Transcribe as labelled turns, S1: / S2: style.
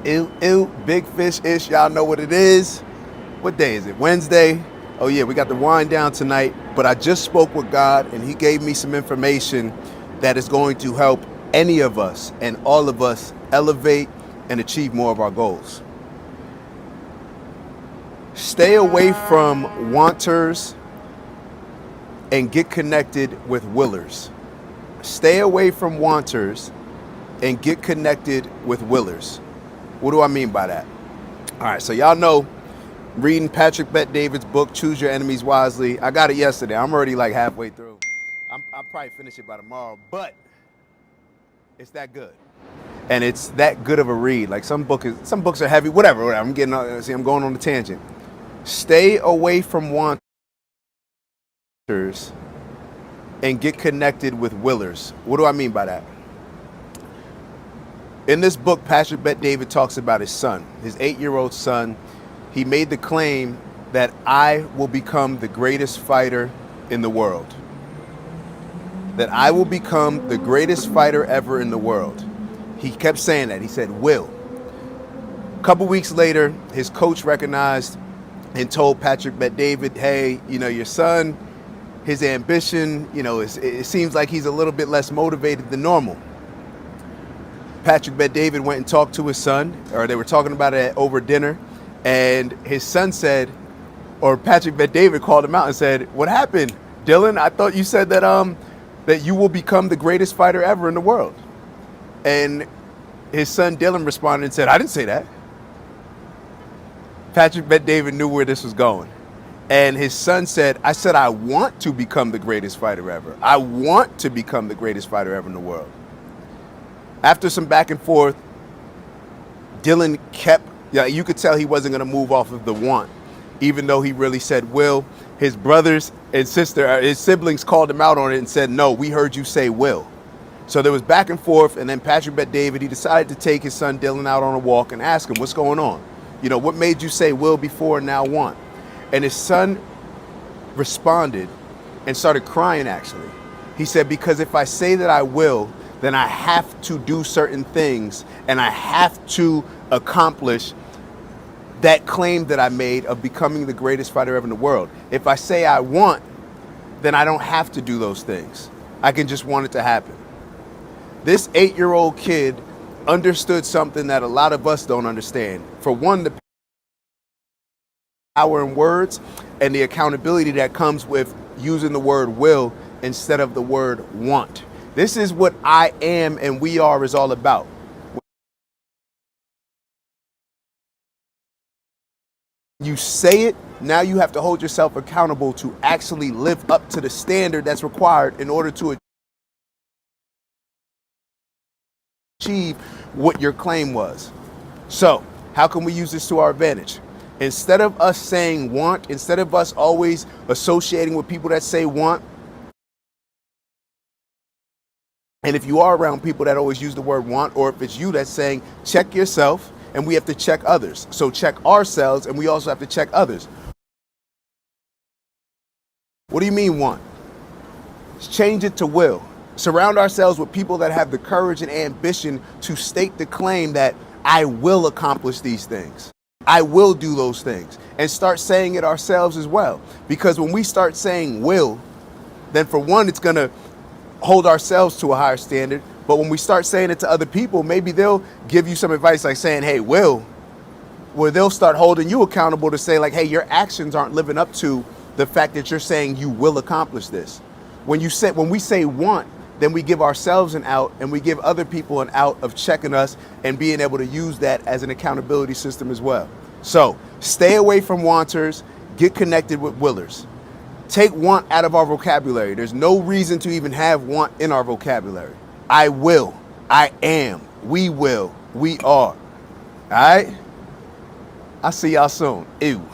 S1: Ew, ew, big fish-ish. Y'all know what it is. What day is it? Wednesday. Oh yeah, we got the wind down tonight. But I just spoke with God and he gave me some information that is going to help any of us and all of us elevate and achieve more of our goals. Stay away from wanters and get connected with willers. Stay away from wanters and get connected with willers. What do I mean by that? All right, so y'all know, reading Patrick Bet-David's book, Choose Your Enemies Wisely. I got it yesterday. I'm already like halfway through. I'll probably finish it by tomorrow, but it's that good. And it's that good of a read. Like some books are heavy, whatever. I'm going on a tangent. Stay away from wanters and get connected with willers. What do I mean by that? In this book, Patrick Bet-David talks about his son, his 8-year-old son. He made the claim that I will become the greatest fighter in the world. That I will become the greatest fighter ever in the world. He kept saying that. He said, will. A couple weeks later, his coach recognized and told Patrick Bet-David, hey, your son, his ambition, it seems like he's a little bit less motivated than normal. Patrick Bet-David went and talked to his son, or they were talking about it over dinner, and his son said, or Patrick Bet-David called him out and said, what happened, Dylan? I thought you said that you will become the greatest fighter ever in the world. And his son Dylan responded and said, I didn't say that. Patrick Bet-David knew where this was going. And his son said, I said I want to become the greatest fighter ever. I want to become the greatest fighter ever in the world. After some back and forth, Dylan you could tell he wasn't going to move off of the want, even though he really said will. His brothers and his siblings called him out on it and said, no, we heard you say will. So there was back and forth, and then Patrick Bet-David, he decided to take his son Dylan out on a walk and ask him, what's going on? What made you say will before and now want? And his son responded and started crying, actually. He said, because if I say that I will, then I have to do certain things and I have to accomplish that claim that I made of becoming the greatest fighter ever in the world. If I say I want, then I don't have to do those things. I can just want it to happen. This 8-year-old kid understood something that a lot of us don't understand. For one, the power in words and the accountability that comes with using the word will instead of the word want. This is what I am and we are is all about. You say it, now you have to hold yourself accountable to actually live up to the standard that's required in order to achieve what your claim was. So, how can we use this to our advantage? Instead of us saying want, instead of us always associating with people that say want, and if you are around people that always use the word want, or if it's you that's saying check yourself, and we have to check others. So check ourselves, and we also have to check others. What do you mean want? Change it to will. Surround ourselves with people that have the courage and ambition to state the claim that I will accomplish these things. I will do those things. And start saying it ourselves as well. Because when we start saying will, then for one, it's going to hold ourselves to a higher standard. But when we start saying it to other people, maybe they'll give you some advice like saying, hey, will, where they'll start holding you accountable to say like, hey, your actions aren't living up to the fact that you're saying you will accomplish this. When we say want, then we give ourselves an out and we give other people an out of checking us and being able to use that as an accountability system as well. So stay away from wanters, get connected with willers. Take want out of our vocabulary. There's no reason to even have want in our vocabulary. I will, I am, we will, we are. All right? I'll see y'all soon. Ew.